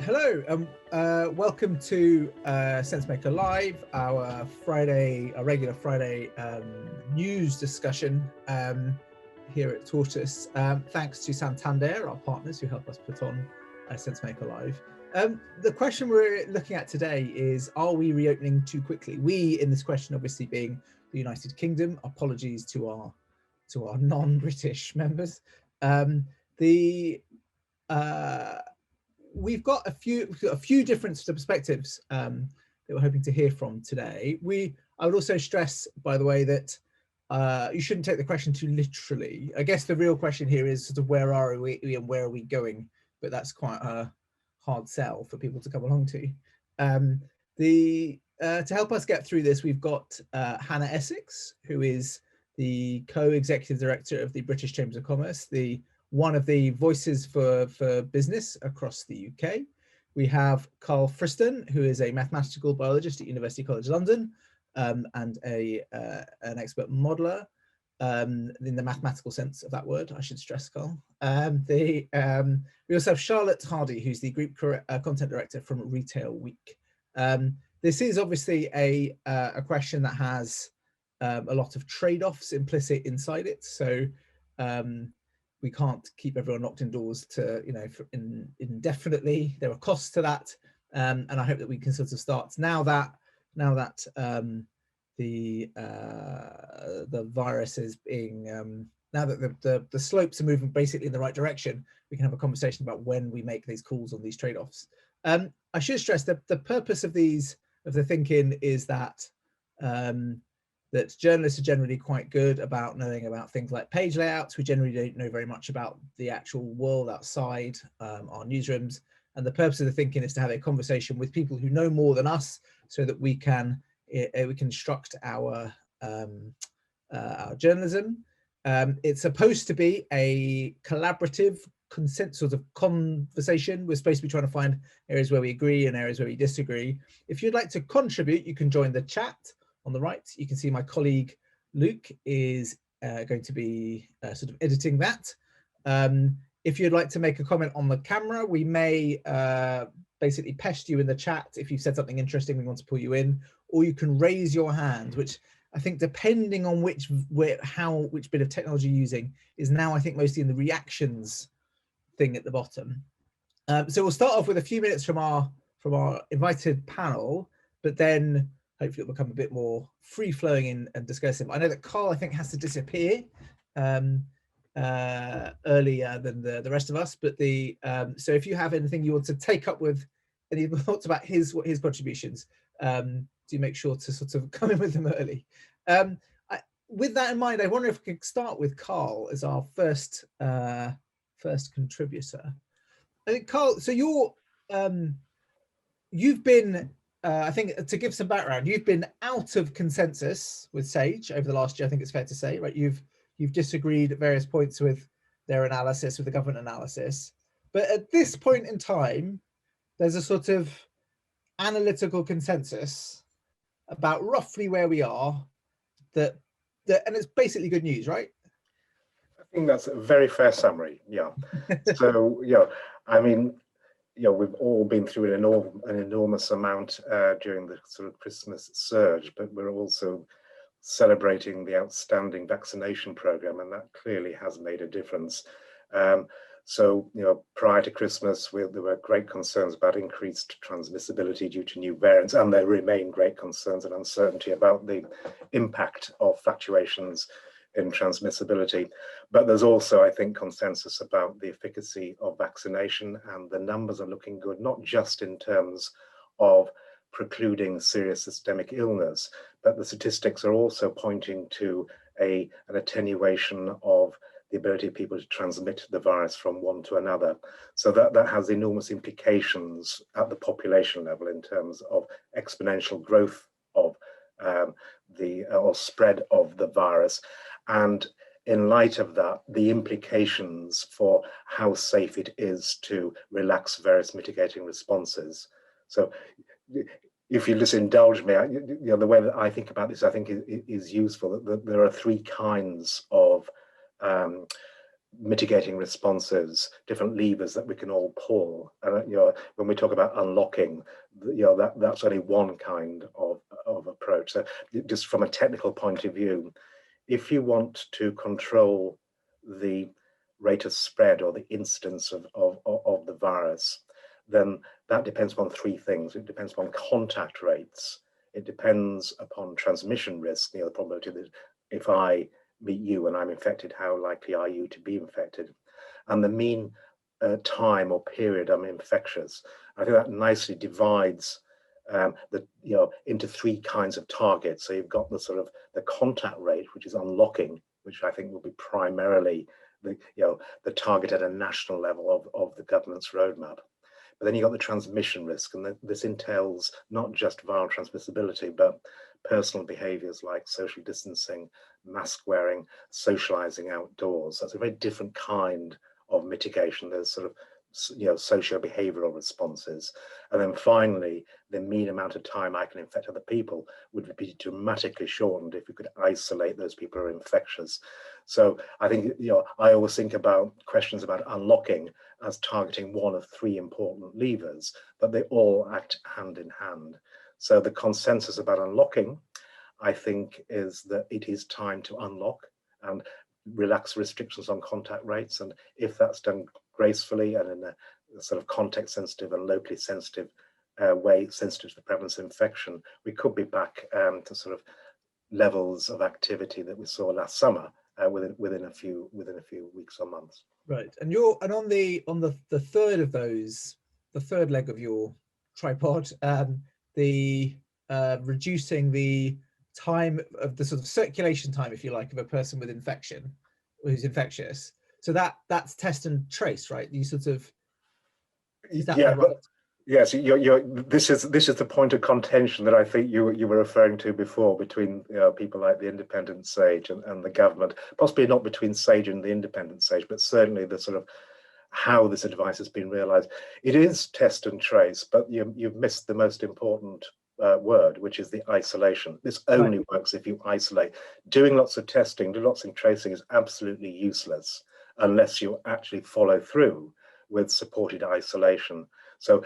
Hello, and welcome to Sensemaker Live, our regular Friday news discussion here at Tortoise. Thanks to Santander, our partners, who help us put on Sensemaker Live. The question we're looking at today is: are we reopening too quickly? We, in this question, obviously being the United Kingdom. Apologies to our non-British members. We've got a few different perspectives that we're hoping to hear from today. I would also stress, by the way, that you shouldn't take the question too literally. I guess the real question here is sort of where are we and where are we going? But that's quite a hard sell for people to come along to. To help us get through this, we've got Hannah Essex, who is the co-executive director of the British Chambers of Commerce, one of the voices for business across the UK. We have Karl Friston, who is a mathematical biologist at University College London and an expert modeler in the mathematical sense of that word, I should stress, Karl. We also have Charlotte Hardie, who's the group content director from Retail Week. This is obviously a question that has a lot of trade-offs implicit inside it. So we can't keep everyone locked indoors to, indefinitely. There are costs to that, and I hope that we can sort of start now that the virus is being now that the slopes are moving basically in the right direction. We can have a conversation about when we make these calls on these trade-offs. I should stress that the purpose of the thinking is that that journalists are generally quite good about knowing about things like page layouts. We generally don't know very much about the actual world outside our newsrooms. And the purpose of the thinking is to have a conversation with people who know more than us, so that we can instruct our journalism. It's supposed to be a collaborative sort of conversation. We're supposed to be trying to find areas where we agree and areas where we disagree. If you'd like to contribute, you can join the chat. On the right, you can see my colleague Luke is going to be sort of editing that. If you'd like to make a comment on the camera, we may basically pest you in the chat if you've said something interesting, we want to pull you in, or you can raise your hand, which I think, depending on which bit of technology you're using, is now, I think, mostly in the reactions thing at the bottom. So we'll start off with a few minutes from our invited panel, but then hopefully it'll become a bit more free-flowing and discursive. I know that Karl, I think, has to disappear earlier than the rest of us, but so if you have anything you want to take up with any thoughts about his contributions, do make sure to sort of come in with them early. With that in mind, I wonder if we could start with Karl as our first contributor. I think, Karl, so you've been I think, to give some background, you've been out of consensus with Sage over the last year. I think it's fair to say, right? You've disagreed at various points with their analysis, with the government analysis. But at this point in time, there's a sort of analytical consensus about roughly where we are. And it's basically good news, right? I think that's a very fair summary. Yeah. So I mean, we've all been through an enormous amount during the sort of Christmas surge, but we're also celebrating the outstanding vaccination program, and that clearly has made a difference. So, prior to Christmas, there were great concerns about increased transmissibility due to new variants, and there remain great concerns and uncertainty about the impact of fluctuations in transmissibility. But there's also, I think, consensus about the efficacy of vaccination, and the numbers are looking good, not just in terms of precluding serious systemic illness, but the statistics are also pointing to an attenuation of the ability of people to transmit the virus from one to another. So that has enormous implications at the population level in terms of exponential growth of or spread of the virus. And in light of that, the implications for how safe it is to relax various mitigating responses. So if you just indulge me, the way that I think about this, I think is useful. That there are three kinds of mitigating responses, different levers that we can all pull. And when we talk about unlocking, that's only one kind of approach. So just from a technical point of view, if you want to control the rate of spread or the incidence of the virus, then that depends upon three things. It depends upon contact rates. It depends upon transmission risk, the probability that if I meet you and I'm infected, how likely are you to be infected? And the mean time or period I'm infectious. I think that nicely divides into three kinds of targets. So you've got the sort of the contact rate, which is unlocking, which I think will be primarily the target at a national level of the government's roadmap. But then you've got the transmission risk, and this entails not just viral transmissibility, but personal behaviors like social distancing, mask wearing, socializing outdoors. That's a very different kind of mitigation. There's sort of socio-behavioral responses. And then finally, the mean amount of time I can infect other people would be dramatically shortened if you could isolate those people who are infectious. So I think, I always think about questions about unlocking as targeting one of three important levers, but they all act hand in hand. So the consensus about unlocking, I think, is that it is time to unlock and relax restrictions on contact rates. And if that's done gracefully and in a sort of context sensitive and locally sensitive way, sensitive to the prevalence of infection, we could be back to sort of levels of activity that we saw last summer within a few weeks or months. Right, and on the third of those, the third leg of your tripod, the reducing the time of the sort of circulation time, if you like, of a person with infection who's infectious. So that's test and trace, right? You sort of, is that right? Yes, this is the point of contention that I think you were referring to before between people like the Independent Sage and the government, possibly not between Sage and the Independent Sage, but certainly the sort of how this advice has been realised. It is test and trace, but you've missed the most important word, which is the isolation. This only works if you isolate. Doing lots of testing, doing lots of tracing is absolutely useless unless you actually follow through with supported isolation. So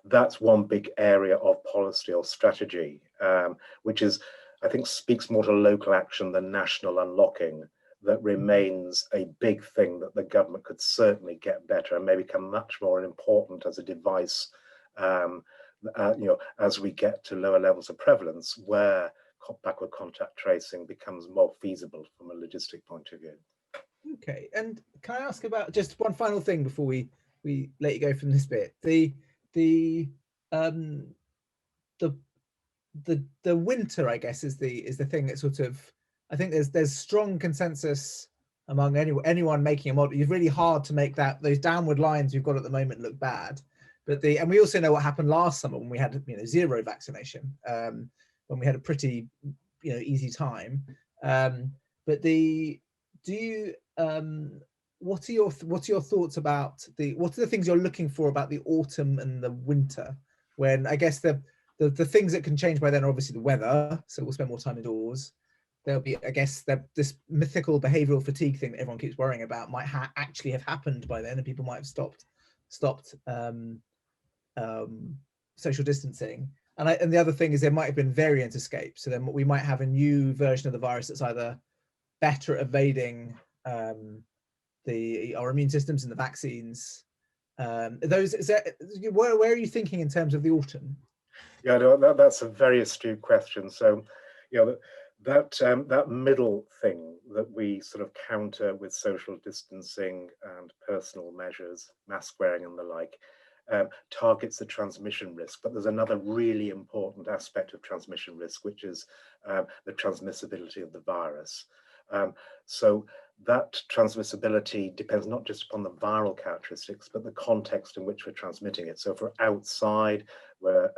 that's one big area of policy or strategy, which is, I think, speaks more to local action than national unlocking. That remains a big thing that the government could certainly get better and may become much more important as a device, as we get to lower levels of prevalence, where backward contact tracing becomes more feasible from a logistic point of view. Okay, and can I ask about just one final thing before we let you go from this bit? The winter, I guess, is the thing that sort of, I think there's strong consensus among anyone making a model. It's really hard to make those downward lines we've got at the moment look bad. But and we also know what happened last summer when we had zero vaccination, when we had a pretty easy time. But what are your thoughts about what are the things you're looking for about the autumn and the winter, when I guess the things that can change by then are obviously the weather, so we'll spend more time indoors. There'll be, I guess, this mythical behavioral fatigue thing that everyone keeps worrying about might actually have happened by then, and people might have stopped social distancing. And the other thing is there might have been variant escape, so then we might have a new version of the virus that's either better at evading our immune systems and the vaccines. Where are you thinking in terms of the autumn? Yeah, no, that's a very astute question. So, that middle thing that we sort of counter with social distancing and personal measures, mask wearing and the like, targets the transmission risk. But there's another really important aspect of transmission risk, which is the transmissibility of the virus. So that transmissibility depends not just upon the viral characteristics, but the context in which we're transmitting it. So if we're outside, we're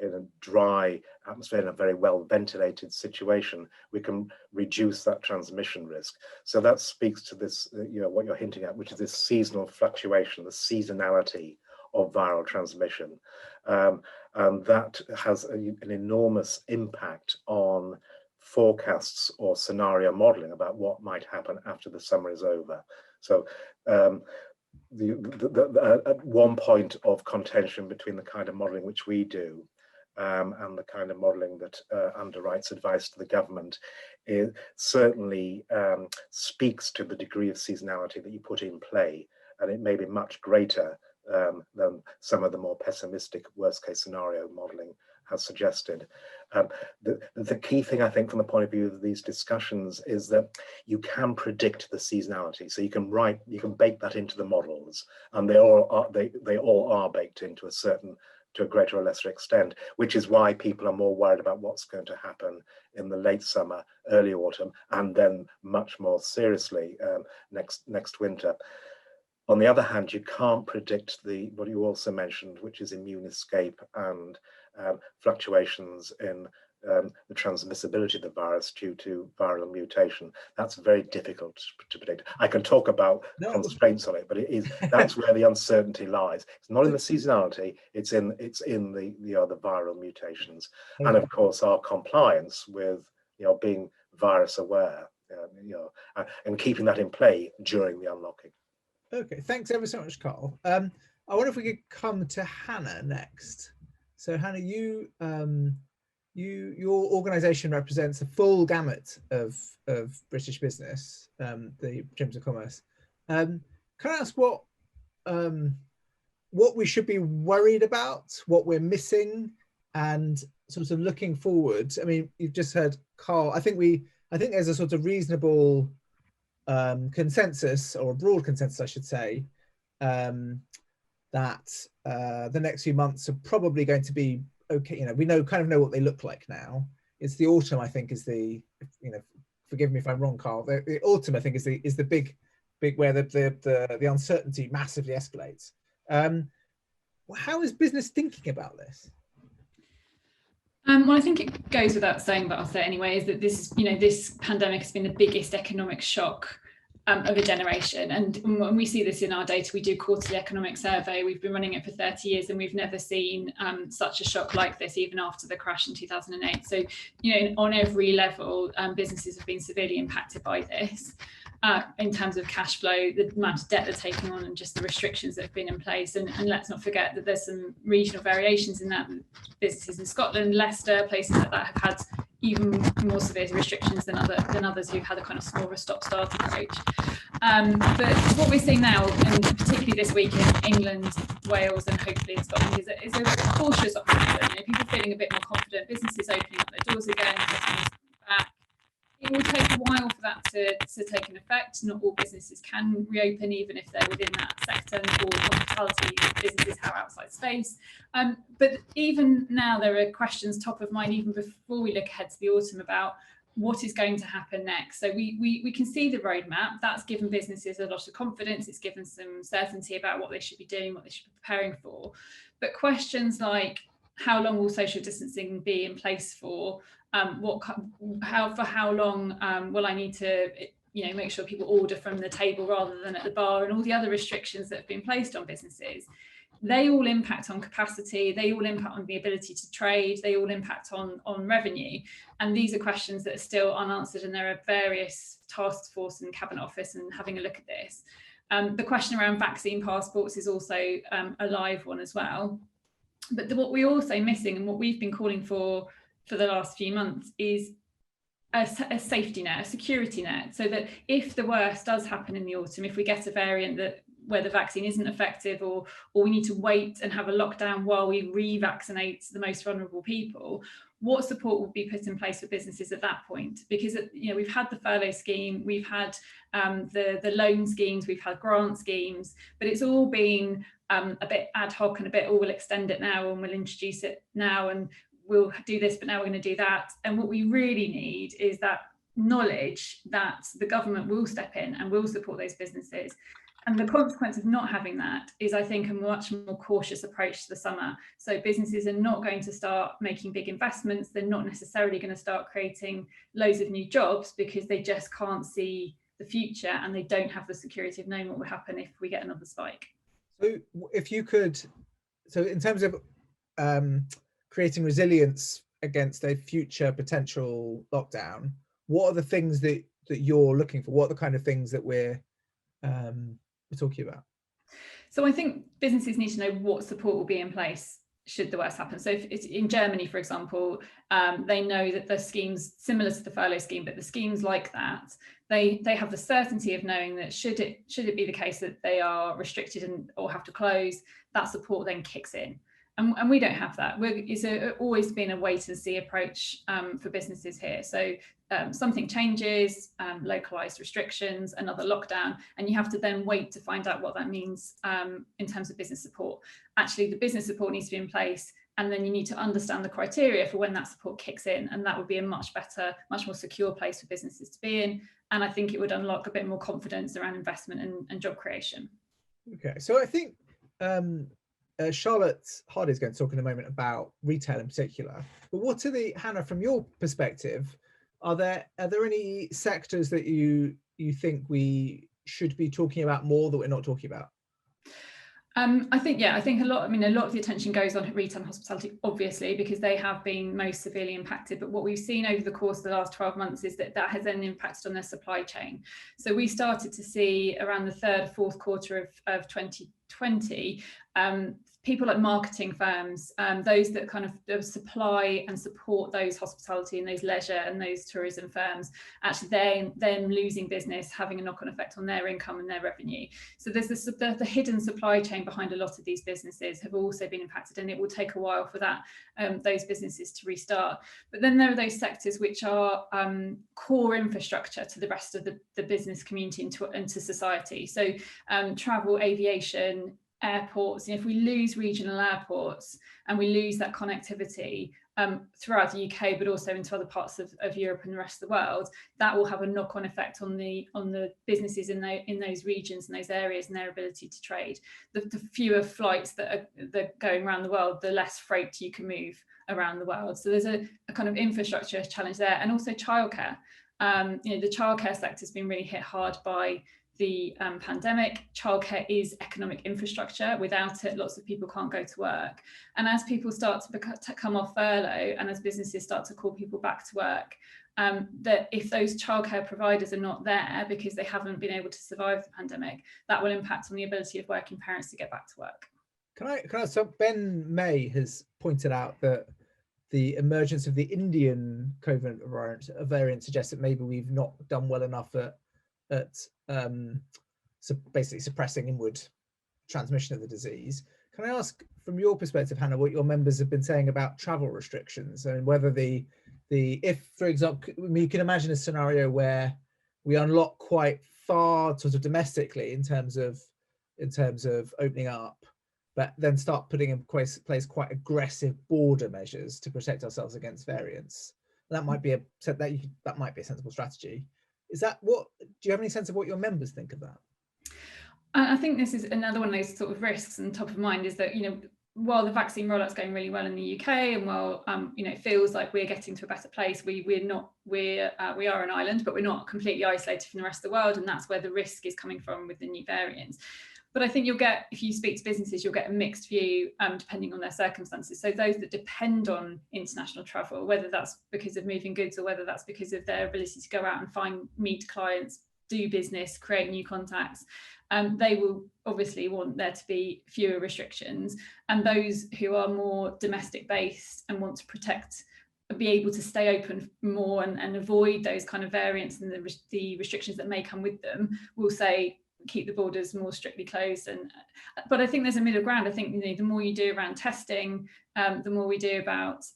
in a dry atmosphere, in a very well ventilated situation, we can reduce that transmission risk. So that speaks to this, what you're hinting at, which is this seasonal fluctuation, the seasonality of viral transmission. And that has an enormous impact on forecasts or scenario modeling about what might happen after the summer is over. So at one point of contention between the kind of modelling which we do and the kind of modelling that underwrites advice to the government, it certainly speaks to the degree of seasonality that you put in play, and it may be much greater than some of the more pessimistic worst case scenario modelling has suggested. The key thing, I think, from the point of view of these discussions is that you can predict the seasonality. So you can bake that into the models, and they all are baked into to a greater or lesser extent, which is why people are more worried about what's going to happen in the late summer, early autumn, and then much more seriously next winter. On the other hand, you can't predict what you also mentioned, which is immune escape and fluctuations in the transmissibility of the virus due to viral mutation. That's very difficult to predict. I can talk about constraints on it, but that's where the uncertainty lies. It's not in the seasonality; it's in the viral mutations, and of course our compliance with being virus aware, and keeping that in play during the unlocking. Okay, thanks ever so much, Karl. I wonder if we could come to Hannah next. So Hannah, your organisation represents a full gamut of British business, the Chambers of Commerce. Can I ask what we should be worried about, what we're missing, and sort of looking forward? I mean, you've just heard Karl. I think there's a sort of reasonable consensus, or a broad consensus, I should say, that the next few months are probably going to be okay. We kind of know what they look like now. It's the autumn, I think, is the, forgive me if I'm wrong, Karl. The autumn, I think, is the big where the uncertainty massively escalates. How is business thinking about this? Well, I think it goes without saying, but I'll say it anyway, is that this pandemic has been the biggest economic shock of a generation. And when we see this in our data, we do quarterly economic survey. We've been running it for 30 years and we've never seen such a shock like this, even after the crash in 2008. So, on every level, businesses have been severely impacted by this. In terms of cash flow, the amount of debt they're taking on, and just the restrictions that have been in place. And let's not forget that there's some regional variations in that. Businesses in Scotland, Leicester, places like that have had even more severe restrictions than others who've had a kind of smaller stop-start approach. But what we're seeing now, and particularly this week in England, Wales, and hopefully in Scotland, is a cautious optimism. People feeling a bit more confident, businesses opening up their doors again, back. It will take a while for that to take an effect. Not all businesses can reopen, even if they're within that sector, and all hospitality businesses have outside space. But even now, there are questions top of mind, even before we look ahead to the autumn, about what is going to happen next. So we can see the roadmap. That's given businesses a lot of confidence. It's given some certainty about what they should be doing, what they should be preparing for. But questions like, how long will social distancing be in place for? How long will I need to make sure people order from the table rather than at the bar, and all the other restrictions that have been placed on businesses? They all impact on capacity, they all impact on the ability to trade, they all impact on revenue. And these are questions that are still unanswered, and there are various task force and Cabinet Office and having a look at this. The question around vaccine passports is also a live one as well. But what we're also missing, and what we've been calling for the last few months, is a safety net, a security net, so that if the worst does happen in the autumn, if we get a variant where the vaccine isn't effective, or we need to wait and have a lockdown while we revaccinate the most vulnerable people, what support will be put in place for businesses at that point? Because we've had the furlough scheme, we've had the loan schemes, we've had grant schemes, but it's all been a bit ad hoc and a bit, we'll extend it now and we'll introduce it now and we'll do this, but now we're going to do that. And what we really need is that knowledge that the government will step in and will support those businesses. And the consequence of not having that is, I think, a much more cautious approach to the summer. So businesses are not going to start making big investments. They're not necessarily going to start creating loads of new jobs, because they just can't see the future and they don't have the security of knowing what will happen if we get another spike. So if you could, so in terms of creating resilience against a future potential lockdown, what are the things that you're looking for? What are the kind of things that we're we're talking about? So I think businesses need to know what support will be in place should the worst happen. So if it's in Germany, for example, they know that the schemes similar to the furlough scheme, but the schemes like that, they have the certainty of knowing that should it be the case that they are restricted or have to close, that support then kicks in. And we don't have that. It's always been a wait and see approach for businesses here. So something changes, localized restrictions, another lockdown, and you have to then wait to find out what that means in terms of business support. Actually, the business support needs to be in place, and then you need to understand the criteria for when that support kicks in, and that would be a much better, much more secure place for businesses to be in. And I think it would unlock a bit more confidence around investment and job creation. Okay, so I think Charlotte Hardie is going to talk in a moment about retail in particular. But what are Hannah, from your perspective, are there any sectors that you think we should be talking about more that we're not talking about? I think a lot of the attention goes on retail and hospitality, obviously, because they have been most severely impacted. But what we've seen over the course of the last 12 months is that has then impacted on their supply chain. So we started to see around the third, fourth quarter of 2020, people like marketing firms, those that kind of supply and support those hospitality and those leisure and those tourism firms, actually them losing business, having a knock-on effect on their income and their revenue. So there's the hidden supply chain behind a lot of these businesses have also been impacted, and it will take a while for that those businesses to restart. But then there are those sectors which are core infrastructure to the rest of the business community and to society. So travel, aviation, airports. And if we lose regional airports and we lose that connectivity throughout the UK, but also into other parts of Europe and the rest of the world, that will have a knock-on effect on the businesses in those regions and those areas and their ability to trade. The fewer flights that are going around the world, the less freight you can move around the world. So there's a kind of infrastructure challenge there, and also childcare. The childcare sector has been really hit hard by the pandemic. Childcare is economic infrastructure. Without it, lots of people can't go to work. And as people start to come off furlough, and as businesses start to call people back to work, that if those childcare providers are not there because they haven't been able to survive the pandemic, that will impact on the ability of working parents to get back to work. So Ben May has pointed out that the emergence of the Indian COVID variant suggests that maybe we've not done well enough at basically suppressing inward transmission of the disease. Can I ask, from your perspective, Hannah, what your members have been saying about travel restrictions, and whether if, for example, you can imagine a scenario where we unlock quite far sort of domestically in terms of opening up, but then start putting in place quite aggressive border measures to protect ourselves against variants. That might be a sensible strategy. Is that do you have any sense of what your members think of that? I think this is another one of those sort of risks, and top of mind is that, while the vaccine rollout's going really well in the UK, and while it feels like we're getting to a better place, we are an island, but we're not completely isolated from the rest of the world, and that's where the risk is coming from with the new variants. But I think if you speak to businesses, you'll get a mixed view depending on their circumstances. So those that depend on international travel, whether that's because of moving goods or whether that's because of their ability to go out and meet clients, do business, create new contacts, they will obviously want there to be fewer restrictions. And those who are more domestic based and want to be able to stay open more and avoid those kind of variants and the restrictions that may come with them, will say, keep the borders more strictly closed. But I think there's a middle ground. I think the more you do around testing, the more we do about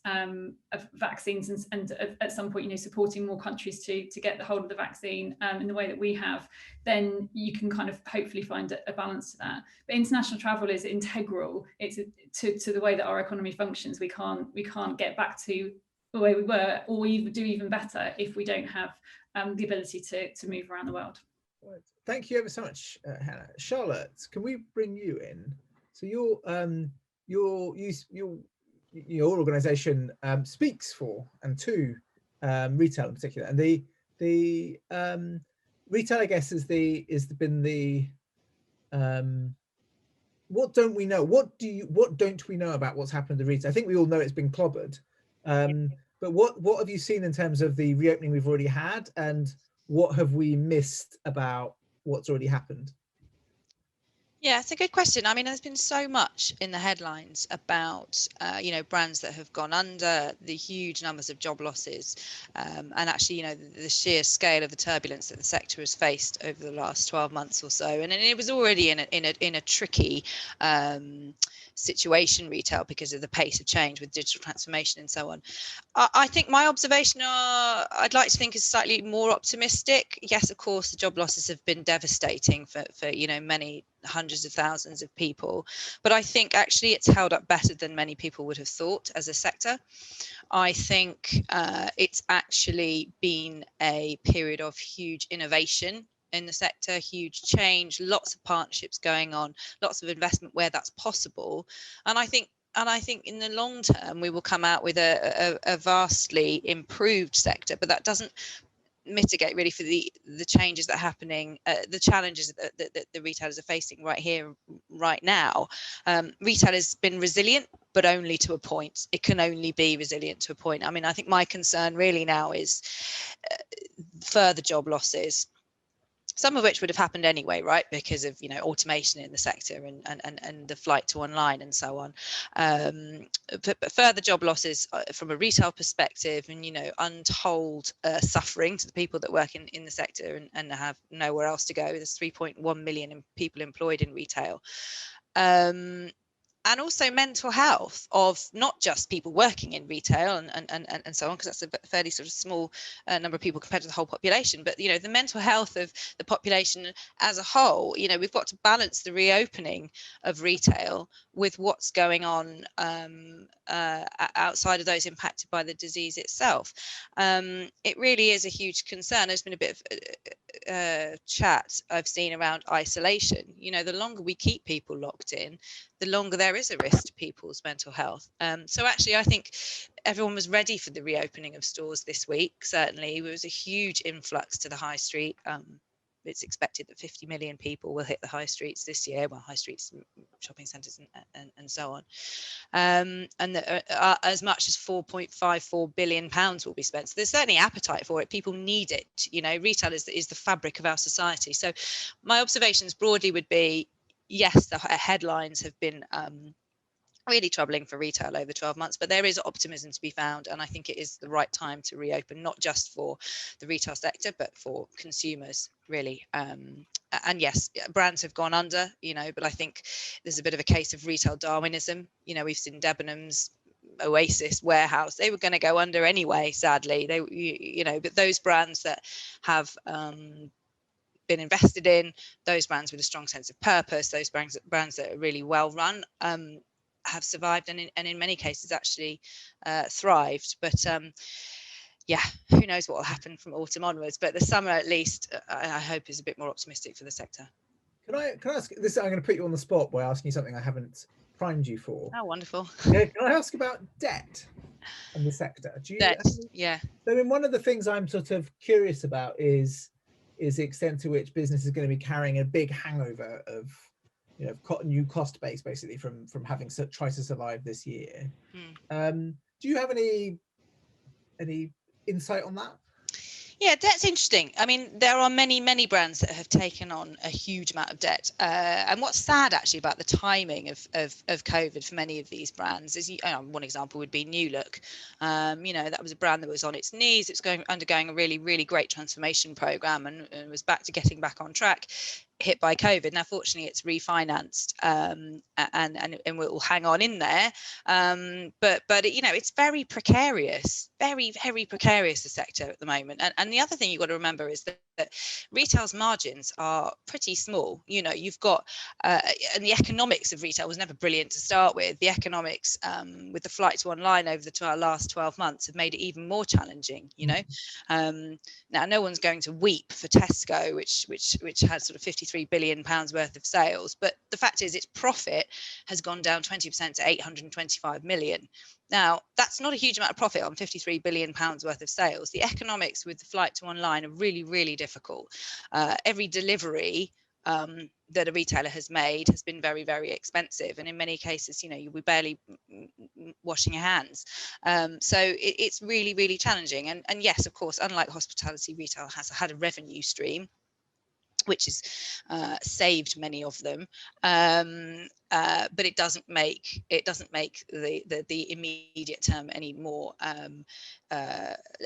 vaccines, and at some point supporting more countries to get the hold of the vaccine in the way that we have, then you can kind of hopefully find a balance to that. But international travel is integral. It's to the way that our economy functions. We can't get back to the way we were, or we do even better if we don't have the ability to move around the world. Right. Thank you ever so much, Hannah. Charlotte, can we bring you in? So your organisation speaks for and to retail in particular, and the retail, I guess, what don't we know? What don't we know about what's happened to retail? I think we all know it's been clobbered, but what have you seen in terms of the reopening we've already had, and what have we missed about what's already happened? Yeah, it's a good question. I mean, there's been so much in the headlines about, brands that have gone under, the huge numbers of job losses, and actually, the sheer scale of the turbulence that the sector has faced over the last 12 months or so. And it was already in a tricky situation, retail, because of the pace of change with digital transformation and so on. I think my observation I'd like to think is slightly more optimistic. Yes, of course, the job losses have been devastating for many hundreds of thousands of people, but I think actually it's held up better than many people would have thought as a sector. I think it's actually been a period of huge innovation in the sector, huge change, lots of partnerships going on, lots of investment where that's possible, and I think in the long term we will come out with a vastly improved sector, but that doesn't mitigate really for the changes that are happening, the challenges that the retailers are facing right here, right now. Retail has been resilient, but only to a point. It can only be resilient to a point. I mean, I think my concern really now is further job losses, some of which would have happened anyway, right, because of automation in the sector and the flight to online and so on. But further job losses from a retail perspective, and untold suffering to the people that work in the sector and have nowhere else to go. There's 3.1 million people employed in retail. And also mental health of not just people working in retail and so on, because that's a fairly sort of small number of people compared to the whole population. But the mental health of the population as a whole. We've got to balance the reopening of retail with what's going on outside of those impacted by the disease itself. It really is a huge concern. There's been a bit of chat I've seen around isolation. The longer we keep people locked in, the longer there is a risk to people's mental health. So actually, I think everyone was ready for the reopening of stores this week. Certainly, there was a huge influx to the high street. It's expected that 50 million people will hit the high streets this year. Well, high streets, shopping centres, and so on. And as much as £4.54 billion will be spent. So there's certainly appetite for it. People need it. Retail is the fabric of our society. So my observations broadly would be, yes, the headlines have been really troubling for retail over 12 months, but there is optimism to be found, and I think it is the right time to reopen, not just for the retail sector, but for consumers, really. And yes, brands have gone under, but I think there's a bit of a case of retail Darwinism. We've seen Debenhams, Oasis, Warehouse, they were going to go under anyway, sadly. But those brands that have been invested in, those brands with a strong sense of purpose, those brands that are really well run, have survived and in many cases actually thrived. But yeah, who knows what will happen from autumn onwards, but the summer at least I hope is a bit more optimistic for the sector. Can I ask this? I'm going to put you on the spot by asking you something I haven't primed you for. Oh, wonderful. Yeah, can I ask about debt and the sector? Yeah. So, one of the things I'm sort of curious about is the extent to which business is going to be carrying a big hangover of new cost base, basically, from having tried to survive this year. Do you have any insight on that? Yeah, debt's interesting. I mean, there are many brands that have taken on a huge amount of debt. And what's sad actually about the timing of COVID for many of these brands is, one example would be New Look. That was a brand that was on its knees. It's undergoing a really, really great transformation program and was getting back on track. Hit by COVID. Now, fortunately, it's refinanced and will hang on in there. But it's very precarious, very, very precarious, the sector at the moment. And the other thing you've got to remember is that retail's margins are pretty small. You've got and the economics of retail was never brilliant to start with. The economics with the flight to online over the last 12 months have made it even more challenging. Now, no one's going to weep for Tesco, which has sort of £53 billion worth of sales, but the fact is its profit has gone down 20% to 825 million. Now, that's not a huge amount of profit on £53 billion worth of sales. The economics with the flight to online are really, really difficult. Every delivery that a retailer has made has been very, very expensive, and in many cases, you'll be barely washing your hands. So it's really, really challenging. And yes, of course, unlike hospitality, retail has had a revenue stream. which has saved many of them. But it doesn't make the immediate term any more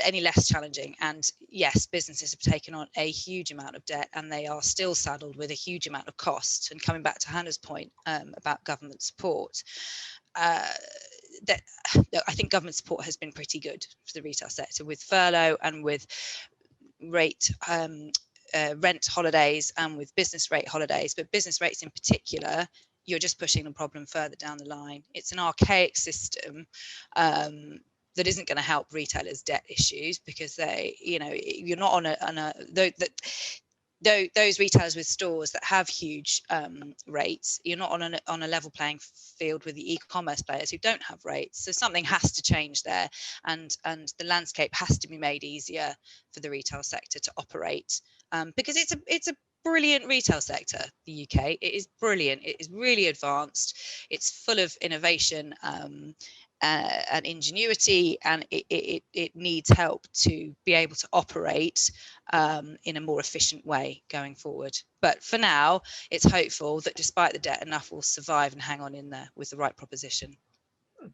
any less challenging. And yes, businesses have taken on a huge amount of debt, and they are still saddled with a huge amount of costs. And coming back to Hannah's point about government support, that I think government support has been pretty good for the retail sector, with furlough and with rent holidays and with business rate holidays. But business rates in particular, you're just pushing the problem further down the line. It's an archaic system that isn't going to help retailers' debt issues, because you're not those retailers with stores that have huge rates, you're not on a level playing field with the e-commerce players who don't have rates. So something has to change there, and the landscape has to be made easier for the retail sector to operate, because it's a brilliant retail sector, the UK. It is brilliant. It is really advanced. It's full of innovation and ingenuity, and it needs help to be able to operate in a more efficient way going forward. But for now, it's hopeful that despite the debt, enough will survive and hang on in there with the right proposition.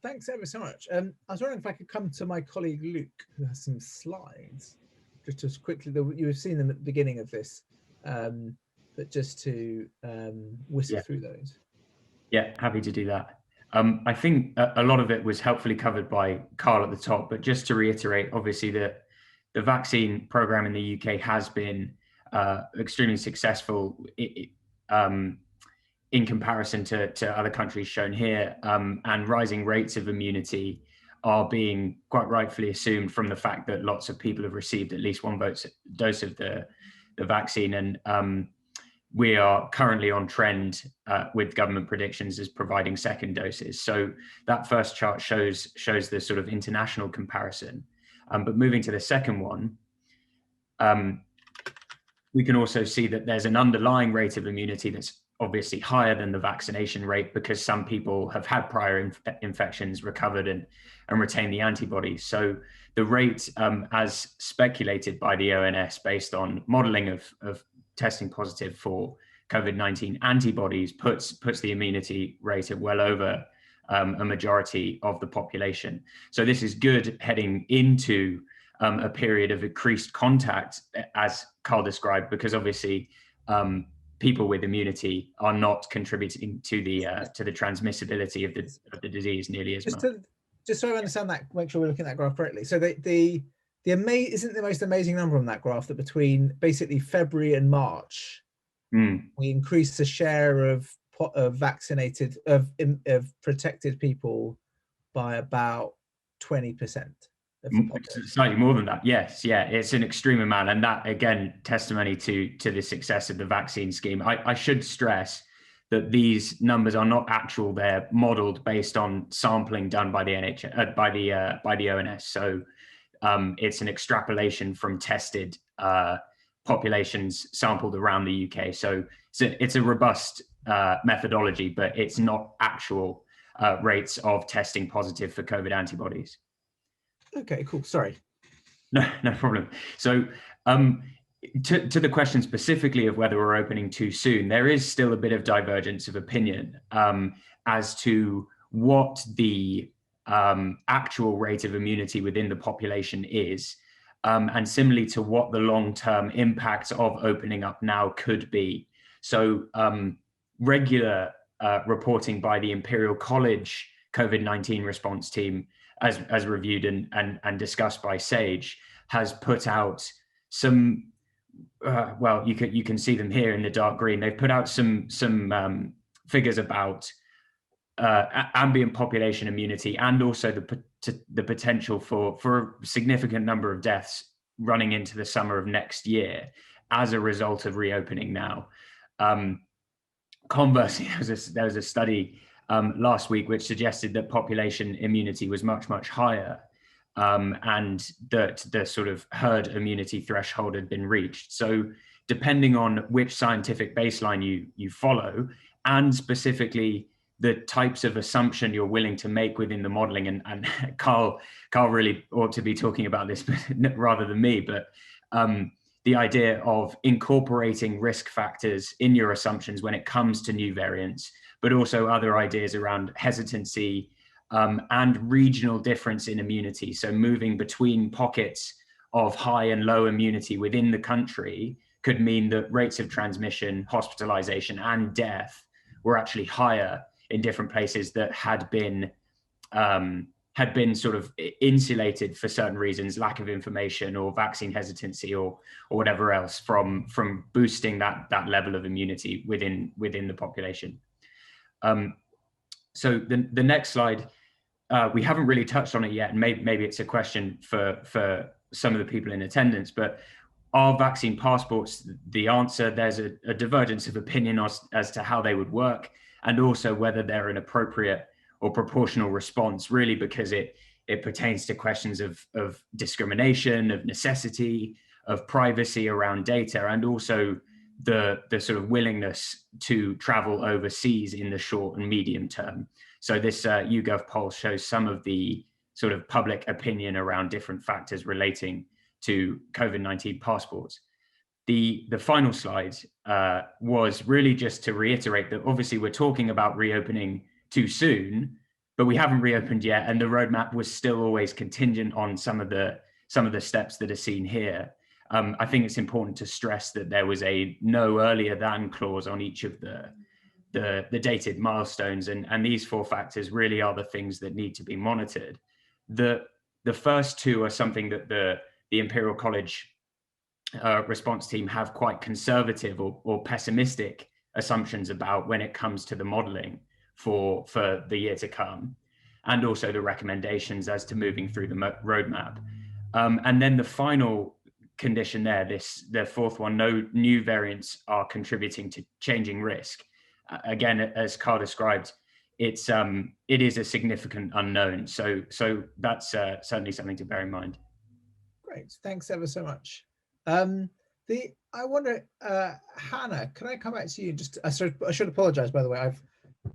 Thanks ever so much. I was wondering if I could come to my colleague Luke, who has some slides, just as quickly. You've seen them at the beginning of this, but just to whistle through those. Yeah, happy to do that. I think a lot of it was helpfully covered by Karl at the top, but just to reiterate, obviously the vaccine program in the UK has been extremely successful in comparison to other countries shown here, and rising rates of immunity are being quite rightfully assumed from the fact that lots of people have received at least one dose of the vaccine, and we are currently on trend with government predictions as providing second doses. So that first chart shows the sort of international comparison. But moving to the second one, we can also see that there's an underlying rate of immunity that's obviously higher than the vaccination rate, because some people have had prior infections, recovered, and retained the antibodies. So the rate, as speculated by the ONS based on modeling of testing positive for COVID-19 antibodies, puts the immunity rate at well over a majority of the population. So this is good heading into a period of increased contact, as Karl described, because obviously people with immunity are not contributing to the transmissibility of the disease nearly as much. Just so I understand that, make sure we're looking at that graph correctly. So isn't the most amazing number on that graph that between basically February and March, we increased the share of vaccinated, of protected people by about 20%. Slightly more than that, yes. Yeah, it's an extreme amount, and that again testimony to the success of the vaccine scheme. I should stress that these numbers are not actual; they're modelled based on sampling done by the NHS, by the ONS. So it's an extrapolation from tested populations sampled around the UK. So it's a robust methodology, but it's not actual rates of testing positive for COVID antibodies. Okay, cool. Sorry. No problem. So to the question specifically of whether we're opening too soon, there is still a bit of divergence of opinion as to what the actual rate of immunity within the population is, and similarly to what the long-term impact of opening up now could be. So regular reporting by the Imperial College COVID-19 response team, as reviewed and discussed by Sage, has put out some, well, you can see them here in the dark green. They've put out some figures about ambient population immunity, and also the potential for a significant number of deaths running into the summer of next year as a result of reopening now. Conversely, there was a study last week which suggested that population immunity was much higher, and that the sort of herd immunity threshold had been reached. So depending on which scientific baseline you follow, and specifically the types of assumption you're willing to make within the modeling, and Karl really ought to be talking about this rather than me, but the idea of incorporating risk factors in your assumptions when it comes to new variants, but also other ideas around hesitancy and regional difference in immunity. So moving between pockets of high and low immunity within the country could mean that rates of transmission, hospitalization, and death were actually higher in different places that had been sort of insulated for certain reasons, lack of information or vaccine hesitancy or whatever else, from boosting that level of immunity within the population. So the next slide, we haven't really touched on it yet, and maybe it's a question for some of the people in attendance, but are vaccine passports the answer? There's a divergence of opinion as to how they would work, and also whether they're an appropriate or proportional response, really, because it pertains to questions of discrimination, of necessity, of privacy around data, and also the sort of willingness to travel overseas in the short and medium term. So this YouGov poll shows some of the sort of public opinion around different factors relating to COVID-19 passports. The final slide was really just to reiterate that obviously we're talking about reopening too soon, but we haven't reopened yet, and the roadmap was still always contingent on some of the steps that are seen here. I think it's important to stress that there was a no earlier than clause on each of the dated milestones, and these 4 factors really are the things that need to be monitored. The first 2 are something that the Imperial College response team have quite conservative or pessimistic assumptions about when it comes to the modeling for the year to come, and also the recommendations as to moving through the roadmap. And then the final condition there, the 4th one, no new variants are contributing to changing risk. Again, as Karl described, it is a significant unknown. So that's certainly something to bear in mind. Great, thanks ever so much. I wonder, Hannah, can I come back to you? Just I should apologise, by the way.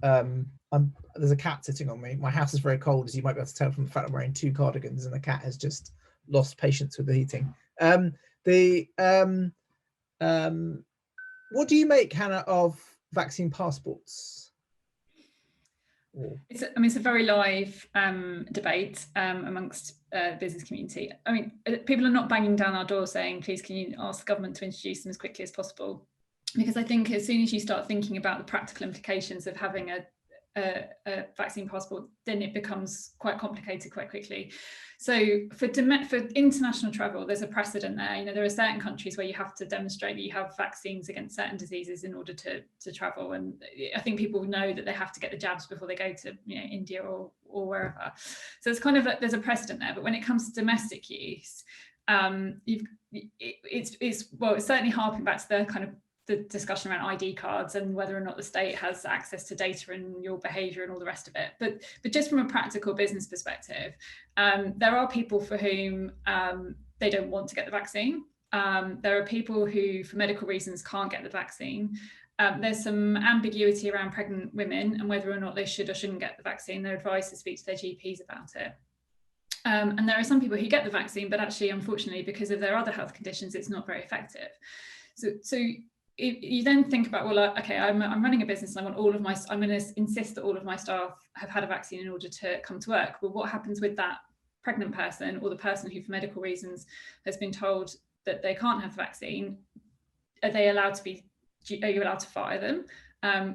There's a cat sitting on me. My house is very cold, as you might be able to tell from the fact I'm wearing 2 cardigans, and the cat has just lost patience with the heating. What do you make, Hannah, of vaccine passports? It's a very live debate amongst the business community. I mean, people are not banging down our door saying, please, can you ask the government to introduce them as quickly as possible? Because I think as soon as you start thinking about the practical implications of having a vaccine passport, then it becomes quite complicated quite quickly. So for international travel, there's a precedent there. You know, there are certain countries where you have to demonstrate that you have vaccines against certain diseases in order to travel. And I think people know that they have to get the jabs before they go to, you know, India or wherever. So it's kind of there's a precedent there. But when it comes to domestic use, it's certainly harping back to the kind of the discussion around ID cards and whether or not the state has access to data and your behaviour and all the rest of it. But just from a practical business perspective, there are people for whom they don't want to get the vaccine. There are people who, for medical reasons, can't get the vaccine. There's some ambiguity around pregnant women and whether or not they should or shouldn't get the vaccine. They're advised to speak to their GPs about it. And there are some people who get the vaccine, but actually, unfortunately, because of their other health conditions, it's not very effective. So you then think about, well, okay, I'm running a business and I'm going to insist that all of my staff have had a vaccine in order to come to work. Well, what happens with that pregnant person or the person who, for medical reasons, has been told that they can't have the vaccine? Are you allowed to fire them?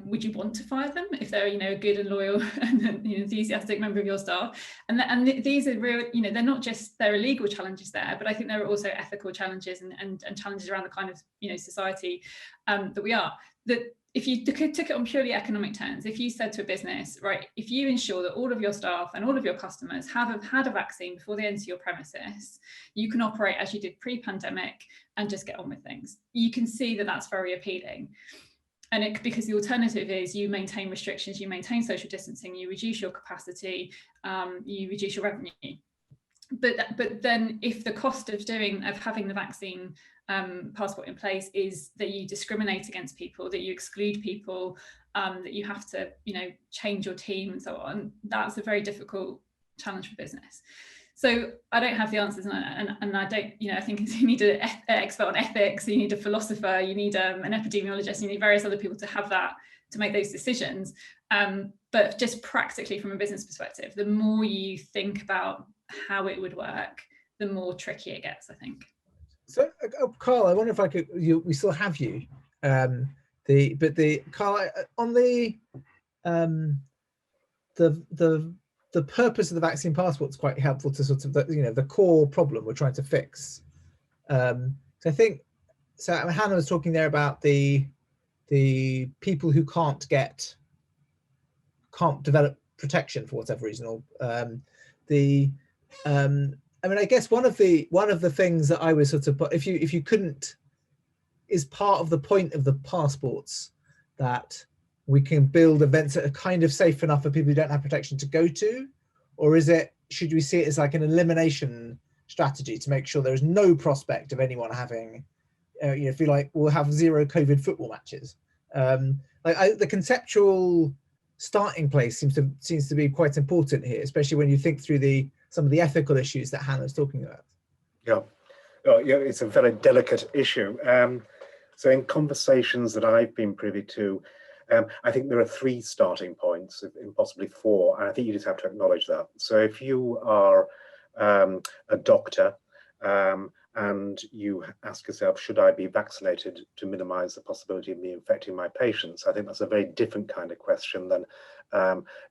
Would you want to fire them if they're, a good and loyal and enthusiastic member of your staff? And these are real, they're not just, there are legal challenges there, but I think there are also ethical challenges and challenges around the kind of, society that we are. That if you took it on purely economic terms, if you said to a business, right, if you ensure that all of your staff and all of your customers have had a vaccine before they enter your premises, you can operate as you did pre-pandemic and just get on with things. You can see that that's very appealing. And because the alternative is you maintain restrictions, you maintain social distancing, you reduce your capacity, you reduce your revenue. But then if the cost of having the vaccine passport in place is that you discriminate against people, that you exclude people, that you have to, change your team and so on, that's a very difficult challenge for business. So I don't have the answers, and I don't, you know, I think you need an expert on ethics, you need a philosopher, you need an epidemiologist, you need various other people to have that, to make those decisions. But just practically from a business perspective, the more you think about how it would work, the more tricky it gets, I think. So, Karl, I wonder if I could, we still have you. Karl, on the purpose of the vaccine passport is quite helpful to sort of the core problem we're trying to fix. So I think, so Hannah was talking there about the people who can't develop protection for whatever reason, or I mean, I guess one of the things that I was sort of, if you couldn't, is part of the point of the passports that we can build events that are kind of safe enough for people who don't have protection to go to, or should we see it as like an elimination strategy to make sure there is no prospect of anyone having, if you like, we'll have 0 COVID football matches. The conceptual starting place seems to be quite important here, especially when you think through some of the ethical issues that Hannah's talking about. Yeah, it's a very delicate issue. So in conversations that I've been privy to, I think there are 3 starting points, and possibly 4, and I think you just have to acknowledge that. So if you are a doctor and you ask yourself, should I be vaccinated to minimize the possibility of me infecting my patients? I think that's a very different kind of question than,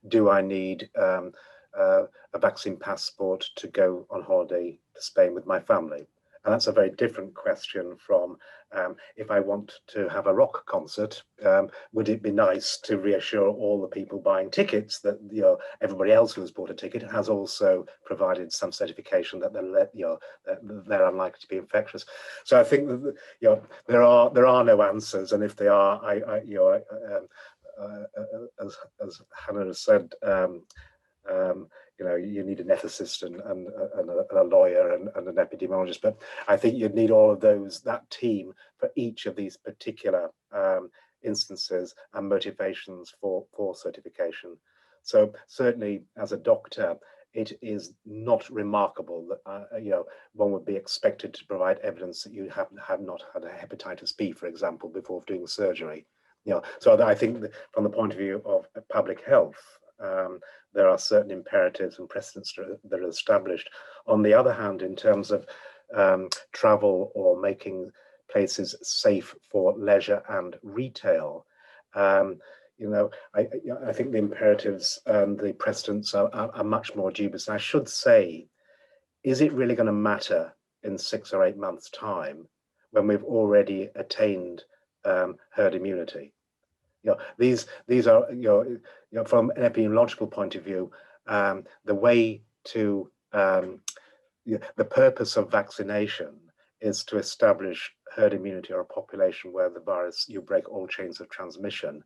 do I need a vaccine passport to go on holiday to Spain with my family? And that's a very different question from, if I want to have a rock concert, would it be nice to reassure all the people buying tickets that everybody else who has bought a ticket has also provided some certification that they're unlikely to be infectious. So I think that there are no answers, and if they are, as Hannah has said, you need an ethicist and a lawyer and an epidemiologist, but I think you'd need all of that team for each of these particular instances and motivations for certification. So certainly as a doctor, it is not remarkable that one would be expected to provide evidence that you have not had a hepatitis B, for example, before doing surgery. So I think that from the point of view of public health, there are certain imperatives and precedents that are established. On the other hand, in terms of travel or making places safe for leisure and retail, I think the imperatives and the precedents are much more dubious. And I should say, is it really going to matter in 6 or 8 months' time when we've already attained herd immunity? These are, from an epidemiological point of view, the way to, the purpose of vaccination is to establish herd immunity, or a population where the virus, you break all chains of transmission.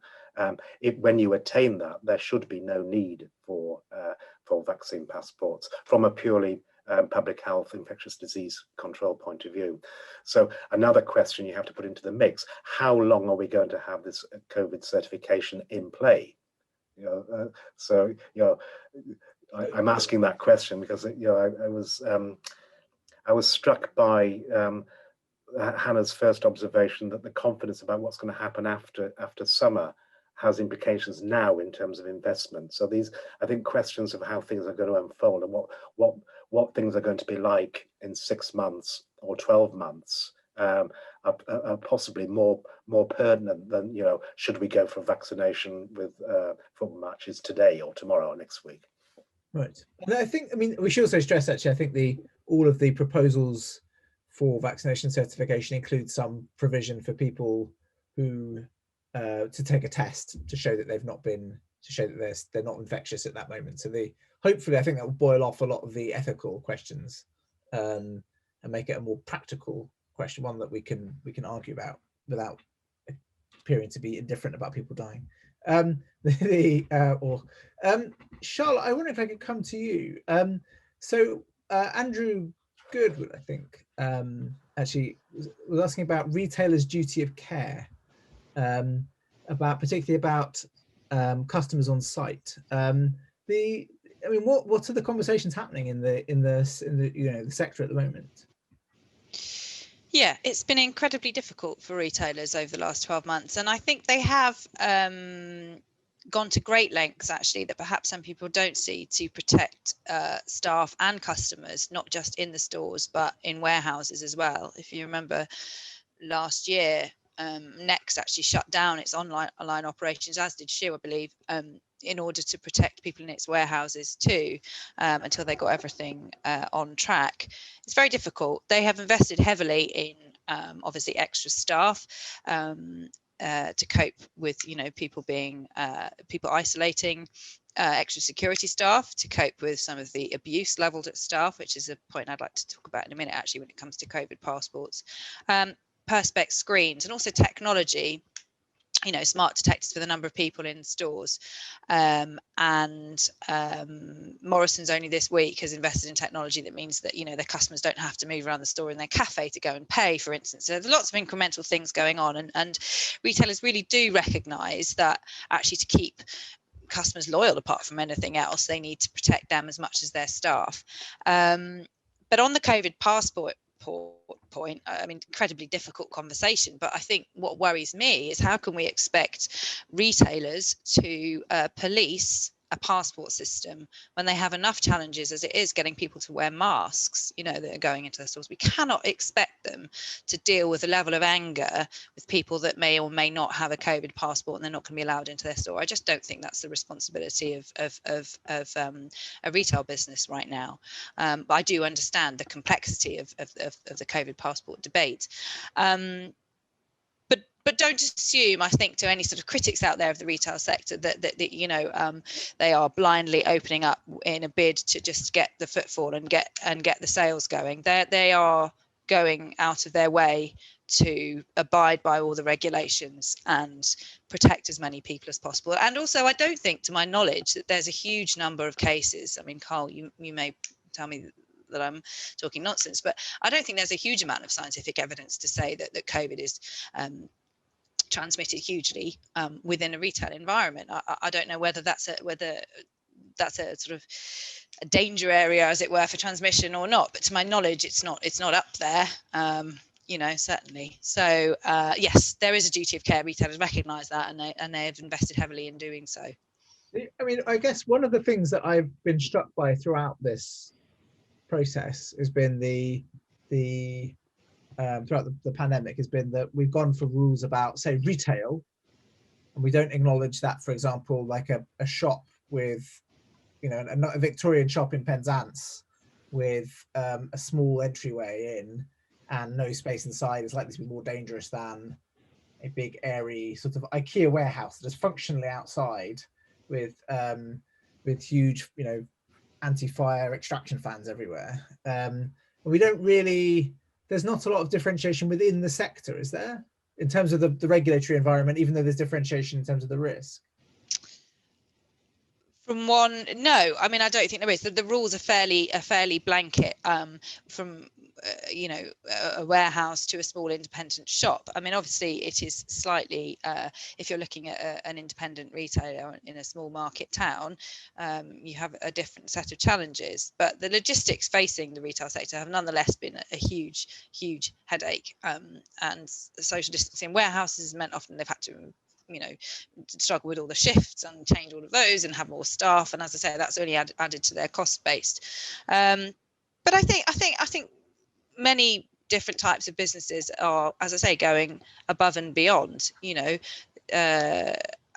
When you attain that, there should be no need for vaccine passports from a purely public health, infectious disease control point of view. So another question you have to put into the mix: how long are we going to have this COVID certification in play? I'm asking that question because I was struck by Hannah's first observation that the confidence about what's going to happen after summer has implications now in terms of investment. So these, I think, questions of how things are going to unfold and what things are going to be like in 6 months or 12 months are possibly more pertinent than, should we go for vaccination with football matches today or tomorrow or next week? Right. And we should also stress, actually, I think all of the proposals for vaccination certification include some provision for people who to take a test to show that they're not infectious at that moment. So hopefully, I think that will boil off a lot of the ethical questions and make it a more practical question, one that we can argue about without appearing to be indifferent about people dying. Charlotte, I wonder if I could come to you. Andrew Goodwood, I think, actually was asking about retailers' duty of care, particularly about customers on site. mean, what are the conversations happening in the the sector at the moment? Yeah, it's been incredibly difficult for retailers over the last 12 months, and I think they have gone to great lengths, actually, that perhaps some people don't see, to protect staff and customers, not just in the stores but in warehouses as well. If you remember last year, Next actually shut down its online operations, as did Shoe, I believe, in order to protect people in its warehouses too, until they got everything on track. It's very difficult. They have invested heavily in obviously extra staff to cope with people isolating, extra security staff to cope with some of the abuse levelled at staff, which is a point I'd like to talk about in a minute, actually, when it comes to COVID passports. Perspex screens, and also technology, smart detectors for the number of people in stores. Morrison's only this week has invested in technology that means that their customers don't have to move around the store in their cafe to go and pay, for instance. So there's lots of incremental things going on, and retailers really do recognise that actually to keep customers loyal, apart from anything else, they need to protect them as much as their staff. But on the COVID passport point, I mean, incredibly difficult conversation, but I think what worries me is how can we expect retailers to police a passport system when they have enough challenges as it is getting people to wear masks, that are going into the stores. We cannot expect them to deal with a level of anger with people that may or may not have a COVID passport and they're not going to be allowed into their store. I just don't think that's the responsibility of a retail business right now. But I do understand the complexity of the COVID passport debate. But don't assume, I think, to any sort of critics out there of the retail sector that they are blindly opening up in a bid to just get the footfall and get the sales going. They are going out of their way to abide by all the regulations and protect as many people as possible. And also, I don't think, to my knowledge, that there's a huge number of cases. I mean, Karl, you may tell me that I'm talking nonsense, but I don't think there's a huge amount of scientific evidence to say that COVID is transmitted hugely within a retail environment. I don't know whether that's a sort of a danger area, as it were, for transmission or not, but to my knowledge it's not up there, certainly. So yes, there is a duty of care. Retailers recognise that, and they have invested heavily in doing so. I mean, I guess one of the things that I've been struck by throughout this process has been throughout the pandemic has been that we've gone for rules about, say, retail, and we don't acknowledge that, for example, like a shop with, a Victorian shop in Penzance with a small entryway in and no space inside is likely to be more dangerous than a big, airy sort of IKEA warehouse that is functionally outside with huge, anti-fire extraction fans everywhere. We don't really. There's not a lot of differentiation within the sector, is there, in terms of the regulatory environment, even though there's differentiation in terms of the risk? No, I mean, I don't think there is. The rules are fairly blanket, from a warehouse to a small independent shop. I mean, obviously it is slightly, if you're looking at an independent retailer in a small market town, you have a different set of challenges, but the logistics facing the retail sector have nonetheless been a huge headache, and social distancing in warehouses has meant often they've had to struggle with all the shifts and change all of those and have more staff, and as I say, that's only added to their cost base. But I think many different types of businesses are, as I say, going above and beyond, and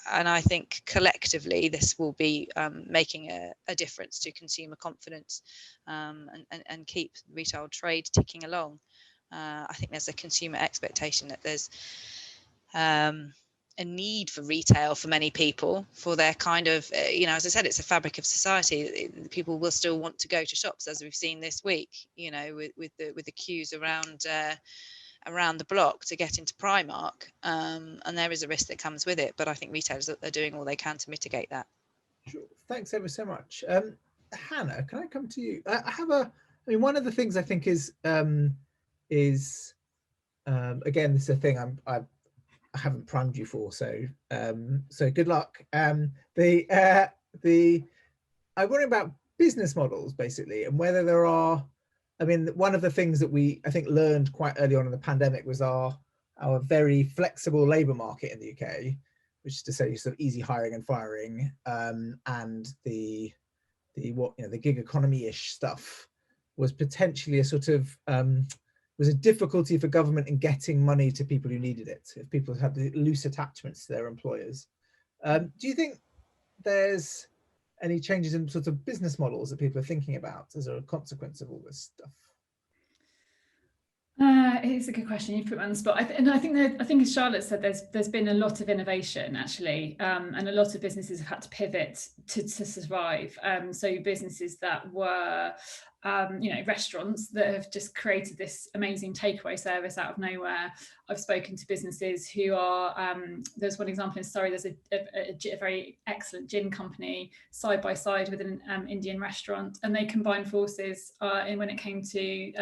I think collectively this will be making a difference to consumer confidence, and keep retail trade ticking along. I think there's a consumer expectation that there's a need for retail for many people, for their kind of, as I said, it's a fabric of society. People will still want to go to shops, as we've seen this week, with the queues around the block to get into Primark, and there is a risk that comes with it, but I think retailers are doing all they can to mitigate that. Sure. Thanks ever so much. Hannah, can I come to you? One of the things I think is again, this is a thing I haven't primed you for, so good luck. I worry about business models basically, and whether there are, I mean, one of the things that we, I think, learned quite early on in the pandemic was our very flexible labour market in the UK, which is to say sort of easy hiring and firing, and the gig economy-ish stuff was potentially a sort of was a difficulty for government in getting money to people who needed it, if people had the loose attachments to their employers. Do you think there's any changes in sort of business models that people are thinking about as a consequence of all this stuff? It's a good question. You've put me on the spot. I think as Charlotte said, there's been a lot of innovation actually, and a lot of businesses have had to pivot to survive. So businesses that were, restaurants that have just created this amazing takeaway service out of nowhere. I've spoken to businesses who are, there's one example in Surrey, there's a very excellent gin company side by side with an Indian restaurant, and they combined forces when it came to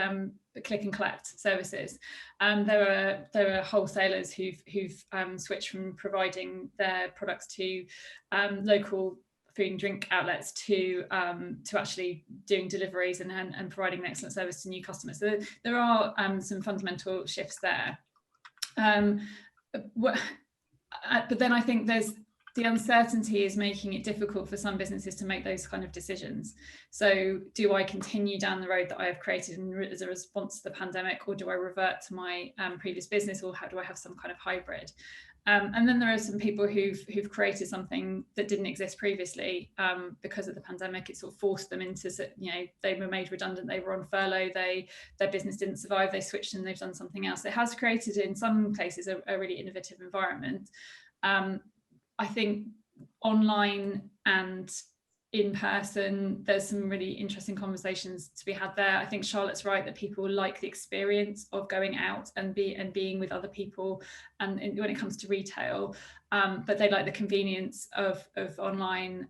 click and collect services. There are wholesalers who've switched from providing their products to local food and drink outlets to actually doing deliveries and providing an excellent service to new customers. So there are some fundamental shifts there. But then I think the uncertainty is making it difficult for some businesses to make those kind of decisions. So do I continue down the road that I have created as a response to the pandemic, or do I revert to my previous business, or how do I have some kind of hybrid? And then there are some people who've created something that didn't exist previously because of the pandemic. It sort of forced them into, they were made redundant, they were on furlough, their business didn't survive, they switched and they've done something else. It has created in some places a really innovative environment. I think online and in person, there's some really interesting conversations to be had there. I think Charlotte's right that people like the experience of going out and being with other people, and when it comes to retail, but they like the convenience of online